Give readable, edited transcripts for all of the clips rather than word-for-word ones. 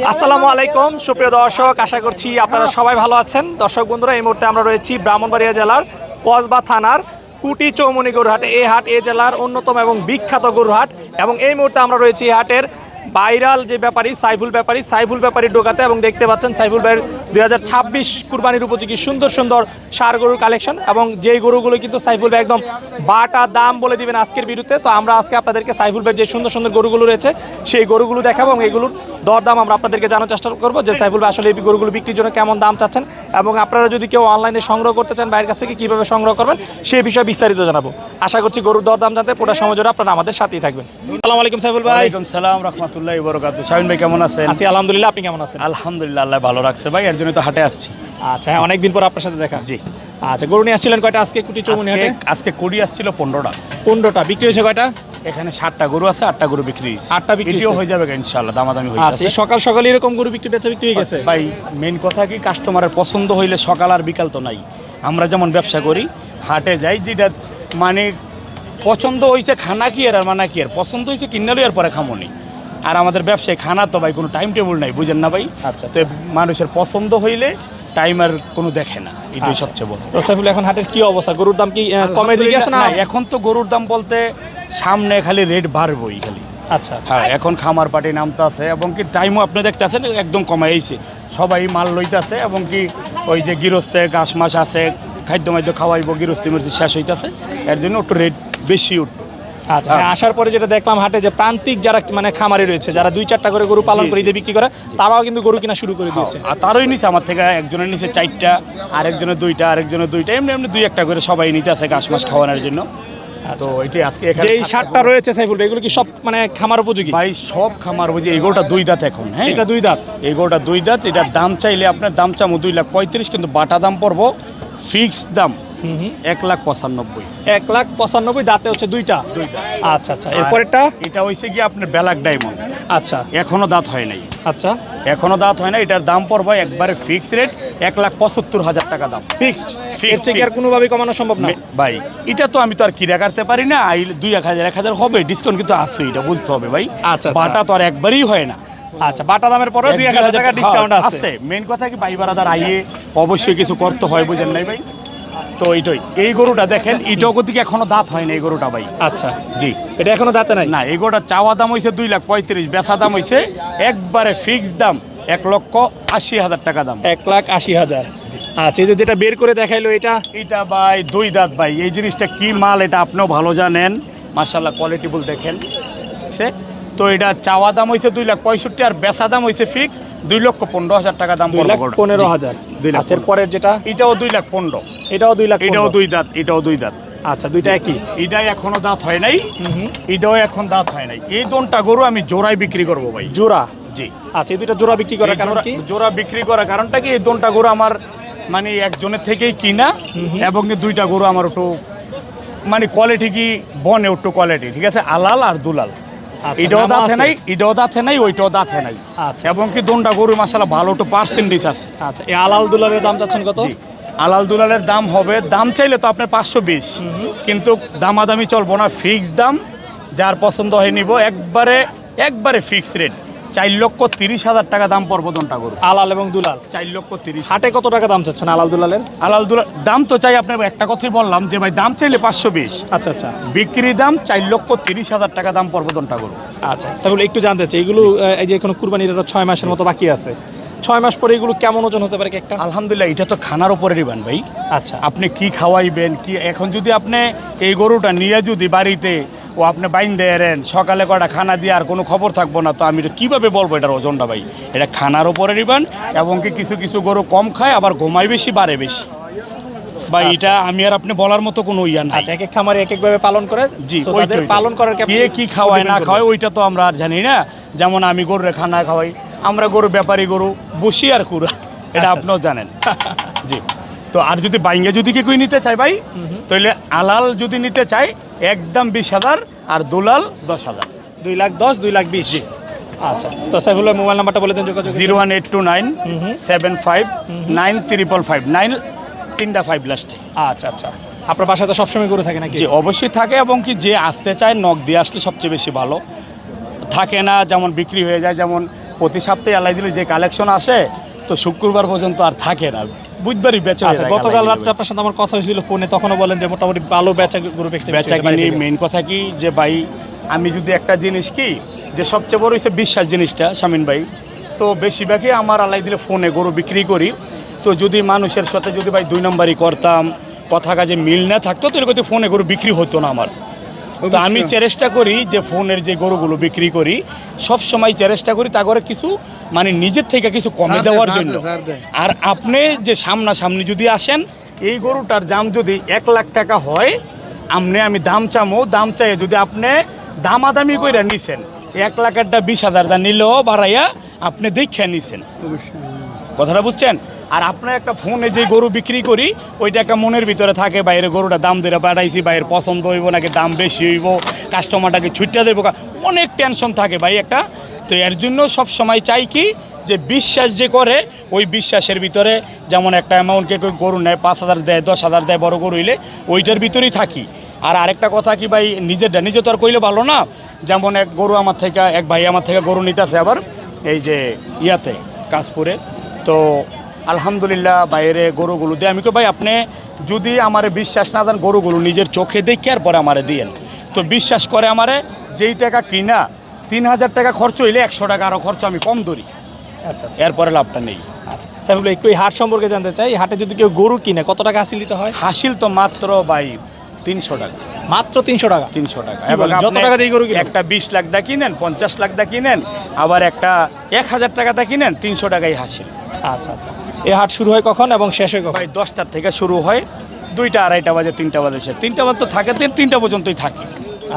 আসসালামু আলাইকুম সুপ্রিয় দর্শক, আশা করছি আপনারা সবাই ভালো আছেন। দর্শক বন্ধুরা, এই মুহূর্তে আমরা রয়েছি ব্রাহ্মণবাড়িয়া জেলার কসবা থানার কুটি চৌমনি গরুহাট। এই হাট এই জেলার অন্যতম এবং বিখ্যাত গরুহাট, এবং এই মুহূর্তে আমরা রয়েছি এই হাটের ভাইরাল যে ব্যাপারী সাইফুল ব্যাপারী ঢোকাতে, এবং দেখতে পাচ্ছেন সাইফুল ভাইয়ের 2026 কুরবানির উপযোগী সুন্দর সুন্দর ষাঁড় গরুর কালেকশন, এবং যেই গরুগুলো কিন্তু সাইফুল ভাই একদম বাটা দাম বলে দিবেন আজকের ভিডিওতে। তো আমরা আজকে আপনাদেরকে সাইফুল ভাইয়ের যে সুন্দর সুন্দর গরুগুলো রয়েছে সেই গরুগুলো দেখাবো, এবং এগুলোর দরদাম আমরা আপনাদেরকে জানার চেষ্টা করবো যে সাইফুল ভাই আসলে এই গরুগুলো বিক্রির জন্য কেমন দাম চাচ্ছেন, এবং আপনারা যদি কেউ অনলাইনে সংগ্রহ করতে চান বাইরের কাছ থেকে কীভাবে সংগ্রহ করবেন সেই বিষয়ে বিস্তারিত জানাবো। আশা করছি গরুর দরদাম জানতে পুরো সময় জুড়ে আপনারা আমাদের সাথেই থাকবেন। আসসালামু আলাইকুম সাইফুল ভাই। ওয়ালাইকুম সালাম রাহমাতুল্লাহি ওয়া বারাকাতুহু। শাহিন ভাই কেমন আছেন? আছি আলহামদুলিল্লাহ, আপনি কেমন আছেন? আলহামদুলিল্লাহ, আল্লাহ ভালো রাখছে ভাই, এর জন্য তো হাটে আসছি। আচ্ছা, হ্যাঁ, অনেকদিন পর আপনার সাথে দেখা। জি। আচ্ছা, গরু নিয়ে আসছিলেন কয়টা আজকে কুটি চৌমনি হাটে? আজকে কুড়ি আসছিল 15টা। 15টা বিক্রি হয়েছে কয়টা? এখানে 7টা গরু আছে, 8টা গরু বিক্রি হয়েছে। 8টা বিক্রি ভিডিও হয়েছে। হয়ে যাবে ইনশাআল্লাহ, দামাদামি হয়ে আচ্ছা, যাচ্ছে। সকাল সকাল এরকম গরু বিক্রি হয়ে গেছে ভাই মেইন কথা কি, কাস্টমারের পছন্দ হইলে সকাল আর বিকাল তো নাই। আমরা যেমন ব্যবসা করি, হাটে যাই, যেটা মানে পছন্দ হয়েছে খানা কি আর মানা কি আর, পছন্দ হয়েছে কিনালি আর পরে খামনি। আর আমাদের ব্যবসায় খানা তো ভাই কোনো টাইম টেবিল নাই, বুঝেন না ভাই। আচ্ছা, তো মানুষের পছন্দ হইলে টাইম আর কোনো দেখে না, এটাই আচ্ছা। সবচেয়ে বড়। তো সাইফুল, এখন হাটের কি অবস্থা? গরুর দাম কি কমে দিকে আছে না? এখন তো গরুর দাম বলতে সামনে খালি রেট বাড়বই খালি। আচ্ছা, হ্যাঁ, এখন খামার পাটি নামতে আছে, এবং কি টাইমও আপনি দেখতে আছেন একদম কমাইছে, সবাই মাল লইতেছে, এবং কি ওই যে গৃহস্থে ঘাস মাস আছে, খাদ্য মাদ্য খাওয়াইব, গৃহস্থী মৃত্যু শেষ হইতেছে, এর জন্য একটু রেট বেশি উঠ। আচ্ছা, হ্যাঁ, আসার পরে যেটা দেখলাম হাটে যে প্রান্তিক যারা মানে খামারি রয়েছে, যারা 2-4টা করে গরু পালন করে ঈদে বিক্রি করে, তারাও কিন্তু গরু কিনা শুরু করে দিয়েছে। আর তারই নিচে আমার থেকে একজনের নিচে 4টা, আরেকজনের 2টা, আরেকজনের 2টা, এমনি এমনি 2-1টা করে সবাই নিতে আছে ঘাস মাস খাওয়ানোর জন্য। তো এটাই আজকে যে এই 7টা রয়েছে সাইফুল ভাই, এগুলো কি সব মানে খামার উপযোগী? ভাই সব খামার বুঝে, এই গরুটা 2 দাঁত এখন। হ্যাঁ, এটা 2 দাঁত। এই গরুটা 2 দাঁত। এটার দাম চাইলে আপনার দাম চামো 2,35,000, কিন্তু বাটা দাম পড়বো ফিক্স দাম 1,95,000। 1,95,000 দাঁতে হচ্ছে 2টা। আচ্ছা আচ্ছা, এরপরেরটা এটা হইছে কি আপনার ব্ল্যাক ডায়মন্ড। আচ্ছা এখনো দাঁত হয় নাই। আচ্ছা, এখনো দাঁত হয় না। এটার দাম পড়বে একবারে ফিক্স রেট 1,75,000 টাকা দাম। ফিক্সড। এর থেকে আর কোনোভাবে কমানো সম্ভব না ভাই। এটা তো আমি তো আর কিরা কাটতে পারি না, 2,000-1,000 হবে ডিসকাউন্ট, কিন্তু আছে, এটা বুঝতে হবে ভাই। আচ্ছা, বাটা তো আর একবারই হয় না। আচ্ছা, বাটা দামের পরে 2,000 টাকা ডিসকাউন্ট আছে। মেন কথা কি, ভাই বারাদার আইয়ে অবশ্যই কিছু করতে হয়, বুঝেন নাই ভাই। তো এইটাই, এই গরুটা দেখেন, এটাও গতিকে এখনো দাঁত হয় না এই গরুটা ভাই। আচ্ছা জি, এটা এখনো দাঁতে নাই না। এই গরুটা চাওয়া দাম হয়েছে 2,35,000, বেচা দাম হয়েছে একবারে ফিক্স দাম 1,80,000 টাকা দাম। 1,80,000। আচ্ছা, এই যে যেটা বের করে দেখাইলো এটা ভাই 2 দাঁত ভাই। এই জিনিসটা কি মাল এটা আপনিও ভালো জানেন, মাশাআল্লাহ কোয়ালিটিফুল দেখেন। তো এটা চাওয়া দাম হয়েছে 2,65,000, আর বেচা দাম হয়েছে ফিক্স 2,15,000 টাকা দাম। 2,15,000। আচ্ছা, পরের যেটা এটাও 2,15,000, এটাও 2,15,000। এটাও 2 দাঁত, এটাও 2 দাঁত। আচ্ছা, দুইটা একই। এটাই এখনো দাঁত হয় নাই, এটাও এখন দাঁত হয় নাই। এই দোনটা গরু আমি জোড়ায় বিক্রি করবো ভাই। জোড়া? জি। আচ্ছা, এই দুইটা জোড়া বিক্রি করার কারণ কি? জোড়া বিক্রি করার কারণটা কি, এই দোনটা গরু আমার মানে একজনের থেকেই কিনা, এবং এই 2টা গরু আমার একটু মানে কোয়ালিটি কি বনে একটু কোয়ালিটি ঠিক আছে, আলাল আর দুলাল। এটাও দাঁতে নাই, এটাও দাঁতে নাই, ওইটাও দাঁতে নাই। আচ্ছা, এবং কি দোনটা গরু মাশাআল্লাহ ভালো একটু পার্সেন্টেজ আছে। আচ্ছা, এই আলাল দুলালের দাম চাচ্ছেন কত? আলাল দুলালের দাম হবে, দাম চাইলে তো আপনার 520, কিন্তু দামাদামি চলবো না, ফিক্স দাম। যার পছন্দ হয় নিব, একবারে ফিক্স রেট 4,30,000 টাকা দাম পড়বো দোনটা গরু। আলাল এবং দুলাল 4,30,000। হাটে কত টাকা দাম চাচ্ছেন আলাল দুলালের? আলাল দুলাল দাম তো চাই আপনার একটা কথাই বললাম যে ভাই, দাম চাইলে 520, আচ্ছা আচ্ছা, বিক্রি দাম 4,30,000 টাকা দাম পড়বো দোনটা গরু। আচ্ছা, সেগুলো একটু জানতে চাই। এগুলো এই যে এখন কুরবানির 6 মাসের মতো বাকি আছে, 6 মাস পরে এগুলো কেমন ওজন হতে পারে একটা? আলহামদুলিল্লাহ, এটা তো খানার উপরে দিবেন ভাই। আচ্ছা, আপনি কি খাওয়াইবেন কি। এখন যদি আপনি এই গরুটা নিয়ে যদি বাড়িতে ও আপনি বাইন দেন, সকালে কটা খানা দিয়ে আর কোনো খবর থাকবো না, তো আমি তো কীভাবে বলবো এটার ওজনটা ভাই। এটা খানার উপরে দিবেন, এবং কি কিছু কিছু গরু কম খায়, আবার ঘুমায় বেশি, বাড়ে বেশি ভাই। এটা আমি আর আপনি বলার মতো কোনো ইয়া নাই। আচ্ছা, এক এক খামারে এক একভাবে পালন করে। জি, ওদের পালন করার কে কি খাওয়ায় না খাওয়ায় ওইটা তো আমরা আর জানি না। যেমন আমি গরুরে খানা খাওয়াই, আমরা গরু ব্যাপারী গরু বসি আর কুড়া, এটা আপনিও জানেন। জি। তো আর যদি বাইঙ্গে যদি কেউ নিতে চায় ভাই, তাহলে আলাল যদি নিতে চায় একদম 20,000, আর দুলাল 10,000। 2,10,000, 2,20,000। জি। আচ্ছা, তো সাইফুলের মোবাইল নাম্বারটা বলে দেন। যোগাযোগ 01829 75 9555 9 3টা 5 লাস্টে। আচ্ছা আচ্ছা, আপনার বাসায় তো সবসময় গরু থাকে নাকি? জি, অবশ্যই থাকে, এবং কি যে আসতে চায় নক দিয়ে আসলে সবচেয়ে বেশি ভালো। থাকে না যেমন বিক্রি হয়ে যায়, যেমন প্রতি সপ্তাহে আল্লাহ দিলে যে কালেকশন আসে তো শুক্রবার পর্যন্ত আর থাকে না, বুধবারই বেচা হয়ে আচ্ছা, যায় গতকাল আল্লাহ রাত্রে দিলে। আপনার সাথে আমার কথা হয়েছিল ফোনে, তখনও বলেন যে মোটামুটি ভালো গরু বেচা কিনি মেইন কথা কি যে ভাই আমি যদি একটা জিনিস কি যে সবচেয়ে বড় হচ্ছে বিশ্বাস জিনিসটা শামিন ভাই। তো বেশিরভাগই আমার আল্লাহ দিলে ফোনে গরু বিক্রি করি। তো যদি মানুষের সাথে যদি ভাই 2 নম্বরই করতাম, কথা কাজে মিল না থাকতো তো এরকম ফোনে গরু বিক্রি হতো না আমার। তো আমি চেষ্টা করি যে ফোনের যে গরুগুলো বিক্রি করি সব সময় চেষ্টা করি তা করে কিছু মানে নিজের থেকে কিছু কমে দেওয়ার জন্য। আর আপনি যে সামনাসামনি যদি আসেন এই গরুটার দাম যদি 1 লাখ টাকা হয়, আমি দাম চামো, দাম চাই যদি আপনি দামাদামি করে নিছেন 1 লাখেরটা 20,000 দা নিলেও বাড়াইয়া আপনি দেখে নিছেন, কথাটা বুঝছেন। আর আপনার একটা ফোনে যে গরু বিক্রি করি ওইটা একটা মনের ভিতরে থাকে, বাইরে গরুটা দাম দিয়ে পাঠাইছি, বাইরের পছন্দ হইব নাকি দাম বেশি হইব, কাস্টমারটাকে ছুটতে দেবো, অনেক টেনশন থাকে ভাই একটা। তো এর জন্য সব সময় চাই কি যে বিশ্বাস যে করে ওই বিশ্বাসের ভিতরে, যেমন একটা অ্যামাউন্টকে গরু নেয় 5,000 দেয় 10,000 দেয় বড় গরু হইলে ওইটার ভিতরেই থাকি। আর আরেকটা কথা কি ভাই নিজে তো আর কইলে ভালো না, যেমন এক গরু আমার থেকে এক ভাই আমার থেকে গরু নিতেছে আবার এই যে ইয়াতে কাশপুরে। তো আলহামদুলিল্লাহ বাইরে গরুগুলো দিয়ে আমি কই ভাই আপনি যদি আমারে বিশ্বাস না দেন গরুগুলো নিজের চোখে দেখে আর পরে আমারে দিয়েন। তো বিশ্বাস করে আমারে যেই টাকা কিনা 3,000 টাকা খরচ হইলে 100 টাকা আরও খরচ আমি কম ধরি, আচ্ছা আচ্ছা এরপরে লাভটা নেই। আচ্ছা সাইফুল ভাই, একটু এই হাট সম্পর্কে জানতে চাই। হাটে যদি কেউ গরু কিনে কত টাকা হাসিল দিতে হয়? হাসিল তো মাত্র ভাই 300 টাকা, মাত্র 300 টাকা? 300 টাকা। কি বলেন, যত টাকা দিয়ে গরু কিনেন? একটা 20 লাখ দা কিনেন, 50 লাখ দা কিনেন, আবার একটা 1,000 টাকা দা কিনেন, 300 টাকাই হাসিল। আচ্ছা আচ্ছা, এই হাট শুরু হয় কখন এবং শেষ হয় কখন? ভাই 10টার থেকে শুরু হয়, 2টা 2:30 বাজে 3টা বাজে শেষ। 3টা বাজে তো থাকে 3টা পর্যন্তই থাকে।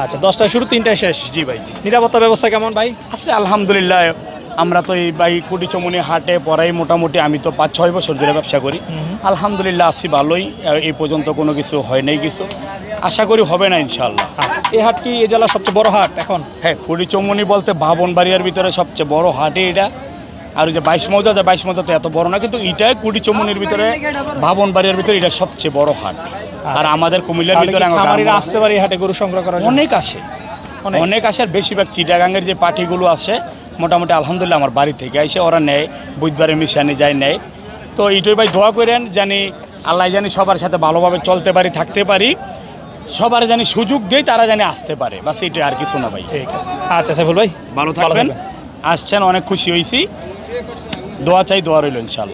আচ্ছা, 10টায় শুরু 3টায় শেষ। জি ভাই জি। নিরাপত্তা ব্যবস্থা কেমন ভাই? আছে আলহামদুলিল্লাহ। আমরা তো এই ভাই কুটিচমনি হাটে পড়াই মোটামুটি আমি তো 5-6 বছর ধরে ব্যবসা করি। আলহামদুলিল্লাহ আছি ভালোই, এই পর্যন্ত কোনো কিছু হয় নাই কিছু, আশা করি হবে না ইনশাআল্লাহ। আচ্ছা, এই হাট কি এই জেলার সবচেয়ে বড় হাট এখন? হ্যাঁ, কুটিচমনি বলতে বাবনবাড়িয়ার ভিতরে সবচেয়ে বড় হাটে এটা। আর ওই যে 22 মৌজা, 22 মৌজা তো এত বড় না, কিন্তু এটাই কুটিচমনির ভিতরে বাবনবাড়িয়ার ভিতরে এটা সবচেয়ে বড় হাট। আর আমাদের কুমিল্লার তাহলে ভিতরে কি খামারিরা আসতে পারে এই হাটে গরু সংগ্রহ করার জন্য? অনেক আসে, অনেক আসে। আর বেশিরভাগ চিটাগাঙ্গের যে পার্টিগুলো আসে মোটামুটি আলহামদুলিল্লাহ আমার বাড়ি থেকে এসে ওরা নেয়, বুধবারে মিশানি যায় নেয়। তো এইটাই ভাই দোয়া করেন জানি আল্লাহ জানি সবার সাথে ভালোভাবে চলতে পারি, থাকতে পারি, সবার জানি সুযোগ দেয়, তারা জানি আসতে পারে, বাস এইটাই, আর কিছু না ভাই। ঠিক আছে, আচ্ছা সাইফুল ভাই ভালো থাকবেন। আসছেন, অনেক খুশি হয়েছি, দোয়া চাই, দোয়া রইল ইনশাআল্লাহ।